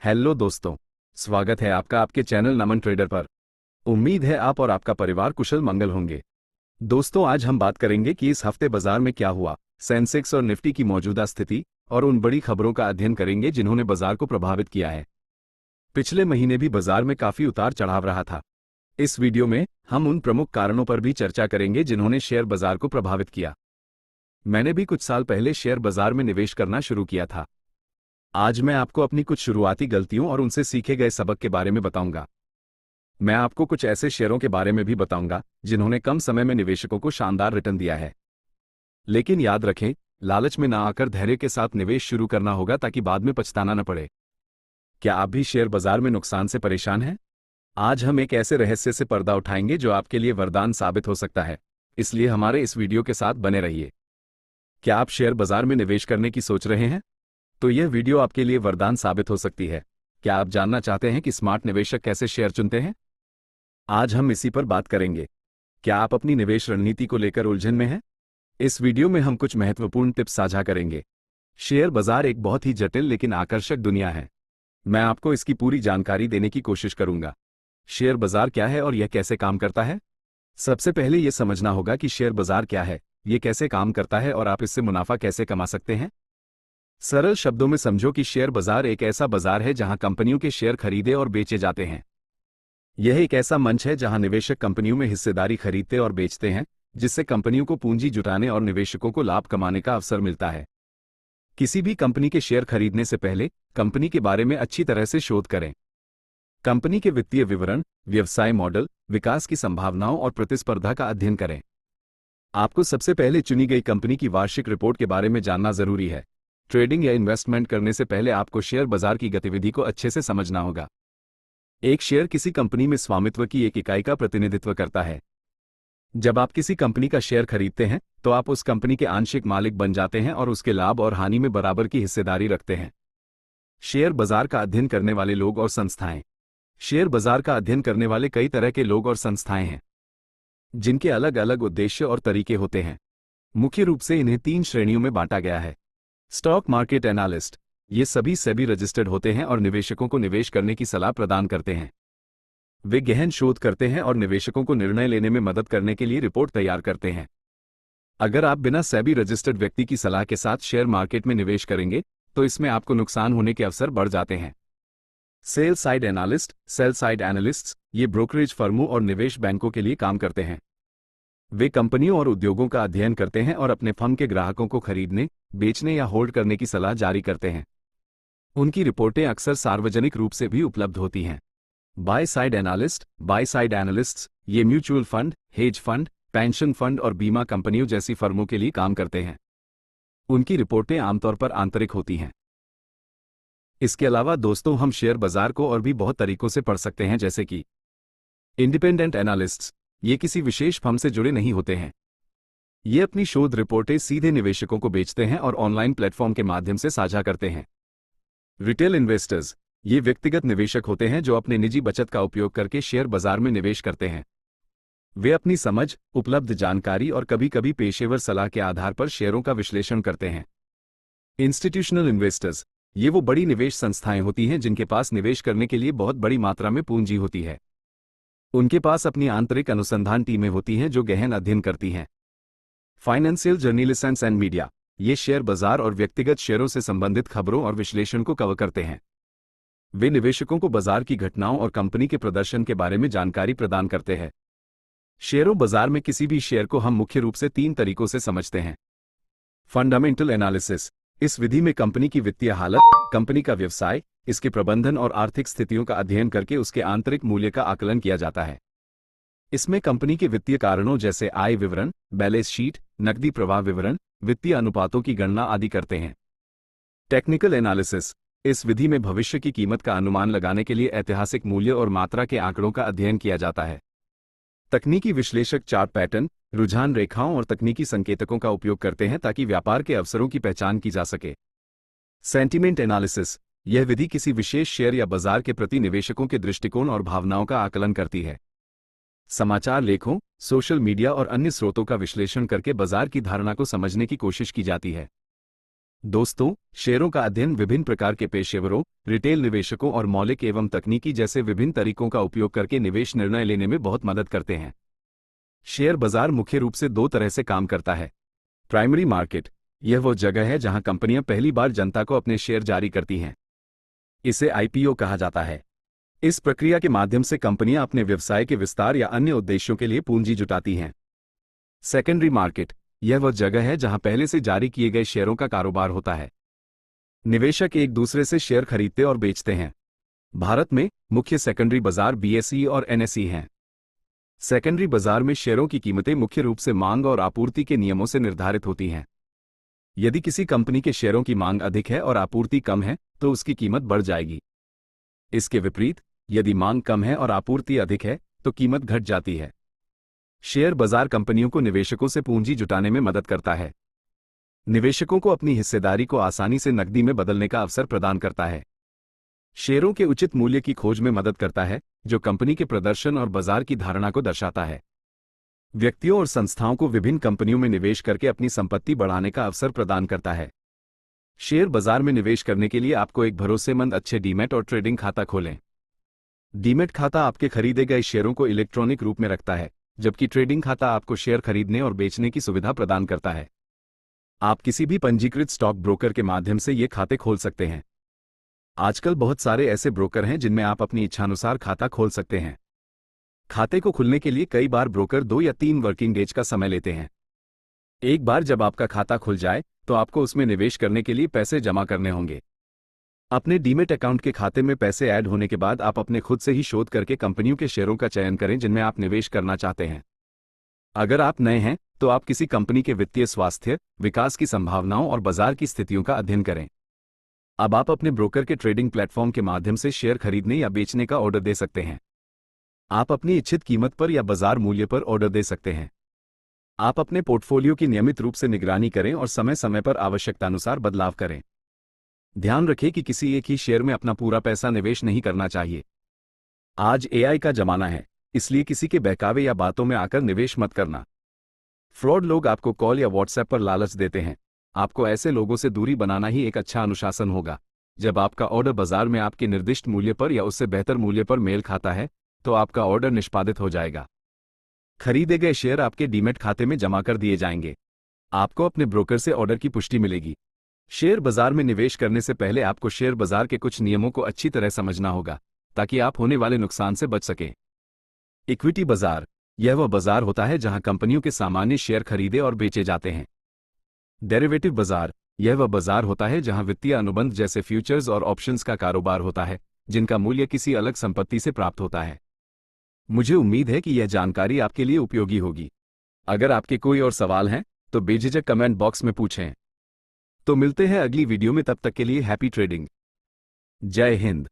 Hello दोस्तों, स्वागत है आपका आपके चैनल नमन ट्रेडर पर। उम्मीद है आप और आपका परिवार कुशल मंगल होंगे। दोस्तों, आज हम बात करेंगे कि इस हफ्ते बाजार में क्या हुआ, सेंसेक्स और निफ्टी की मौजूदा स्थिति और उन बड़ी खबरों का अध्ययन करेंगे जिन्होंने बाजार को प्रभावित किया है। पिछले महीने भी बाजार में काफी उतार चढ़ाव रहा था। इस वीडियो में हम उन प्रमुख कारणों पर भी चर्चा करेंगे जिन्होंने शेयर बाजार को प्रभावित किया। मैंने भी कुछ साल पहले शेयर बाजार में निवेश करना शुरू किया था। आज मैं आपको अपनी कुछ शुरुआती गलतियों और उनसे सीखे गए सबक के बारे में बताऊंगा। मैं आपको कुछ ऐसे शेयरों के बारे में भी बताऊंगा जिन्होंने कम समय में निवेशकों को शानदार रिटर्न दिया है। लेकिन याद रखें, लालच में ना आकर धैर्य के साथ निवेश शुरू करना होगा ताकि बाद में पछताना न पड़े। क्या आप भी शेयर बाजार में नुकसान से परेशान हैं? आज हम एक ऐसे रहस्य से पर्दा उठाएंगे जो आपके लिए वरदान साबित हो सकता है, इसलिए हमारे इस वीडियो के साथ बने रहिए। क्या आप शेयर बाजार में निवेश करने की सोच रहे हैं? तो यह वीडियो आपके लिए वरदान साबित हो सकती है। क्या आप जानना चाहते हैं कि स्मार्ट निवेशक कैसे शेयर चुनते हैं? आज हम इसी पर बात करेंगे। क्या आप अपनी निवेश रणनीति को लेकर उलझन में हैं? इस वीडियो में हम कुछ महत्वपूर्ण टिप्स साझा करेंगे। शेयर बाजार एक बहुत ही जटिल लेकिन आकर्षक दुनिया है। मैं आपको इसकी पूरी जानकारी देने की कोशिश करूंगा। शेयर बाजार क्या है और यह कैसे काम करता है? सबसे पहले यह समझना होगा कि शेयर बाजार क्या है, यह कैसे काम करता है और आप इससे मुनाफा कैसे कमा सकते हैं। सरल शब्दों में समझो कि शेयर बाजार एक ऐसा बाजार है जहां कंपनियों के शेयर खरीदे और बेचे जाते हैं। यह एक ऐसा मंच है जहां निवेशक कंपनियों में हिस्सेदारी खरीदते और बेचते हैं, जिससे कंपनियों को पूंजी जुटाने और निवेशकों को लाभ कमाने का अवसर मिलता है। किसी भी कंपनी के शेयर खरीदने से पहले कंपनी के बारे में अच्छी तरह से शोध करें। कंपनी के वित्तीय विवरण, व्यवसाय मॉडल, विकास की संभावनाओं और प्रतिस्पर्धा का अध्ययन करें। आपको सबसे पहले चुनी गई कंपनी की वार्षिक रिपोर्ट के बारे में जानना जरूरी है। ट्रेडिंग या इन्वेस्टमेंट करने से पहले आपको शेयर बाजार की गतिविधि को अच्छे से समझना होगा। एक शेयर किसी कंपनी में स्वामित्व की एक इकाई का प्रतिनिधित्व करता है। जब आप किसी कंपनी का शेयर खरीदते हैं तो आप उस कंपनी के आंशिक मालिक बन जाते हैं और उसके लाभ और हानि में बराबर की हिस्सेदारी रखते हैं। शेयर बाजार का अध्ययन करने वाले लोग और संस्थाएं। शेयर बाजार का अध्ययन करने वाले कई तरह के लोग और संस्थाएं हैं, जिनके अलग अलग उद्देश्य और तरीके होते हैं। मुख्य रूप से इन्हें 3 श्रेणियों में बांटा गया है। स्टॉक मार्केट एनालिस्ट, ये सभी सेबी रजिस्टर्ड होते हैं और निवेशकों को निवेश करने की सलाह प्रदान करते हैं। वे गहन शोध करते हैं और निवेशकों को निर्णय लेने में मदद करने के लिए रिपोर्ट तैयार करते हैं। अगर आप बिना सेबी रजिस्टर्ड व्यक्ति की सलाह के साथ शेयर मार्केट में निवेश करेंगे तो इसमें आपको नुकसान होने के अवसर बढ़ जाते हैं। Sell side analyst, sell side analysts, ये ब्रोकरेज फर्मों और निवेश बैंकों के लिए काम करते हैं। वे कंपनियों और उद्योगों का अध्ययन करते हैं और अपने फर्म के ग्राहकों को खरीदने, बेचने या होल्ड करने की सलाह जारी करते हैं। उनकी रिपोर्टें अक्सर सार्वजनिक रूप से भी उपलब्ध होती हैं। Buy side analyst, buy side analysts, ये mutual fund, hedge fund, pension fund और बीमा कंपनियों जैसी फर्मों के लिए काम करते हैं। उनकी रिपोर्टें आमतौर पर आंतरिक होती हैं। इसके अलावा दोस्तों, हम शेयर बाजार को और भी बहुत तरीकों से पढ़ सकते हैं, जैसे कि इंडिपेंडेंट एनालिस्ट्स, ये किसी विशेष फर्म से जुड़े नहीं होते हैं। ये अपनी शोध रिपोर्टें सीधे निवेशकों को बेचते हैं और ऑनलाइन प्लेटफॉर्म के माध्यम से साझा करते हैं। रिटेल इन्वेस्टर्स, ये व्यक्तिगत निवेशक होते हैं जो अपने निजी बचत का उपयोग करके शेयर बाजार में निवेश करते हैं। वे अपनी समझ, उपलब्ध जानकारी और कभी-कभी पेशेवर सलाह के आधार पर शेयरों का विश्लेषण करते हैं। इंस्टीट्यूशनल इन्वेस्टर्स, ये वो बड़ी निवेश संस्थाएं होती हैं जिनके पास निवेश करने के लिए बहुत बड़ी मात्रा में पूंजी होती है। उनके पास अपनी आंतरिक अनुसंधान टीमें होती हैं जो गहन अध्ययन करती हैं। फाइनेंशियल जर्नलिस्ट्स एंड मीडिया, ये शेयर बाजार और व्यक्तिगत शेयरों से संबंधित खबरों और विश्लेषण को कवर करते हैं। वे निवेशकों को बाजार की घटनाओं और कंपनी के प्रदर्शन के बारे में जानकारी प्रदान करते हैं। शेयरों बाजार में किसी भी शेयर को हम मुख्य रूप से 3 तरीकों से समझते हैं। फंडामेंटल एनालिसिस, इस विधि में कंपनी की वित्तीय हालत, कंपनी का व्यवसाय, इसके प्रबंधन और आर्थिक स्थितियों का अध्ययन करके उसके आंतरिक मूल्य का आकलन किया जाता है। इसमें कंपनी के वित्तीय कारणों जैसे आय विवरण, बैलेंस शीट, नकदी प्रवाह विवरण, वित्तीय अनुपातों की गणना आदि करते हैं। टेक्निकल एनालिसिस, इस विधि में भविष्य की कीमत का अनुमान लगाने के लिए ऐतिहासिक मूल्य और मात्रा के आंकड़ों का अध्ययन किया जाता है। तकनीकी विश्लेषक चार्ट पैटर्न, रुझान रेखाओं और तकनीकी संकेतकों का उपयोग करते हैं ताकि व्यापार के अवसरों की पहचान की जा सके। सेंटिमेंट एनालिसिस, यह विधि किसी विशेष शेयर या बाजार के प्रति निवेशकों के दृष्टिकोण और भावनाओं का आकलन करती है। समाचार लेखों, सोशल मीडिया और अन्य स्रोतों का विश्लेषण करके बाजार की धारणा को समझने की कोशिश की जाती है। दोस्तों, शेयरों का अध्ययन विभिन्न प्रकार के पेशेवरों, रिटेल निवेशकों और मौलिक एवं तकनीकी जैसे विभिन्न तरीकों का उपयोग करके निवेश निर्णय लेने में बहुत मदद करते हैं। शेयर बाजार मुख्य रूप से दो तरह से काम करता है। प्राइमरी मार्केट, यह वो जगह है जहां कंपनियां पहली बार जनता को अपने शेयर जारी करती हैं। इसे आईपीओ कहा जाता है। इस प्रक्रिया के माध्यम से कंपनियां अपने व्यवसाय के विस्तार या अन्य उद्देश्यों के लिए पूंजी जुटाती हैं। सेकेंडरी मार्केट, यह वह जगह है जहां पहले से जारी किए गए शेयरों का कारोबार होता है। निवेशक एक दूसरे से शेयर खरीदते और बेचते हैं। भारत में मुख्य सेकेंडरी बाजार बीएसई और एनएसई हैं। सेकेंडरी बाजार में शेयरों की कीमतें मुख्य रूप से मांग और आपूर्ति के नियमों से निर्धारित होती हैं। यदि किसी कंपनी के शेयरों की मांग अधिक है और आपूर्ति कम है, तो उसकी कीमत बढ़ जाएगी। इसके विपरीत, यदि मांग कम है और आपूर्ति अधिक है, तो कीमत घट जाती है। शेयर बाजार कंपनियों को निवेशकों से पूंजी जुटाने में मदद करता है। निवेशकों को अपनी हिस्सेदारी को आसानी से नकदी में बदलने का अवसर प्रदान करता है। शेयरों के उचित मूल्य की खोज में मदद करता है, जो कंपनी के प्रदर्शन और बाजार की धारणा को दर्शाता है। व्यक्तियों और संस्थाओं को विभिन्न कंपनियों में निवेश करके अपनी संपत्ति बढ़ाने का अवसर प्रदान करता है। शेयर बाजार में निवेश करने के लिए आपको एक भरोसेमंद अच्छे डीमैट और ट्रेडिंग खाता खोलें। डीमैट खाता आपके खरीदे गए शेयरों को इलेक्ट्रॉनिक रूप में रखता है, जबकि ट्रेडिंग खाता आपको शेयर खरीदने और बेचने की सुविधा प्रदान करता है। आप किसी भी पंजीकृत स्टॉक ब्रोकर के माध्यम से ये खाते खोल सकते हैं। आजकल बहुत सारे ऐसे ब्रोकर हैं जिनमें आप अपनी इच्छानुसार खाता खोल सकते हैं। खाते को खुलने के लिए कई बार ब्रोकर 2 या 3 वर्किंग डेज का समय लेते हैं। एक बार जब आपका खाता खुल जाए, तो आपको उसमें निवेश करने के लिए पैसे जमा करने होंगे। अपने डीमैट अकाउंट के खाते में पैसे ऐड होने के बाद आप अपने खुद से ही शोध करके कंपनियों के शेयरों का चयन करें जिनमें आप निवेश करना चाहते हैं। अगर आप नए हैं, तो आप किसी कंपनी के वित्तीय स्वास्थ्य, विकास की संभावनाओं और बाजार की स्थितियों का अध्ययन करें। अब आप अपने ब्रोकर के ट्रेडिंग प्लेटफॉर्म के माध्यम से शेयर खरीदने या बेचने का ऑर्डर दे सकते हैं। आप अपनी इच्छित कीमत पर या बाजार मूल्य पर ऑर्डर दे सकते हैं। आप अपने पोर्टफोलियो की नियमित रूप से निगरानी करें और समय समय पर आवश्यकतानुसार बदलाव करें। ध्यान रखें कि किसी एक ही शेयर में अपना पूरा पैसा निवेश नहीं करना चाहिए। आज एआई का जमाना है, इसलिए किसी के बहकावे या बातों में आकर निवेश मत करना। फ्रॉड लोग आपको कॉल या व्हाट्सएप पर लालच देते हैं। आपको ऐसे लोगों से दूरी बनाना ही एक अच्छा अनुशासन होगा। जब आपका ऑर्डर बाजार में आपके निर्दिष्ट मूल्य पर या उससे बेहतर मूल्य पर मेल खाता है, तो आपका ऑर्डर निष्पादित हो जाएगा। खरीदे गए शेयर आपके डीमैट खाते में जमा कर दिए जाएंगे। आपको अपने ब्रोकर से ऑर्डर की पुष्टि मिलेगी। शेयर बाजार में निवेश करने से पहले आपको शेयर बाजार के कुछ नियमों को अच्छी तरह समझना होगा, ताकि आप होने वाले नुकसान से बच सकें। इक्विटी बाजार, यह वह बाजार होता है जहां कंपनियों के सामान्य शेयर खरीदे और बेचे जाते हैं। डेरिवेटिव बाजार, यह वह बाजार होता है जहां वित्तीय अनुबंध जैसे फ्यूचर्स और ऑप्शंस का कारोबार होता है, जिनका मूल्य किसी अलग संपत्ति से प्राप्त होता है। मुझे उम्मीद है कि यह जानकारी आपके लिए उपयोगी होगी। अगर आपके कोई और सवाल हैं, तो बेझिझक कमेंट बॉक्स में पूछें। तो मिलते हैं अगली वीडियो में, तब तक के लिए हैप्पी ट्रेडिंग। जय हिंद।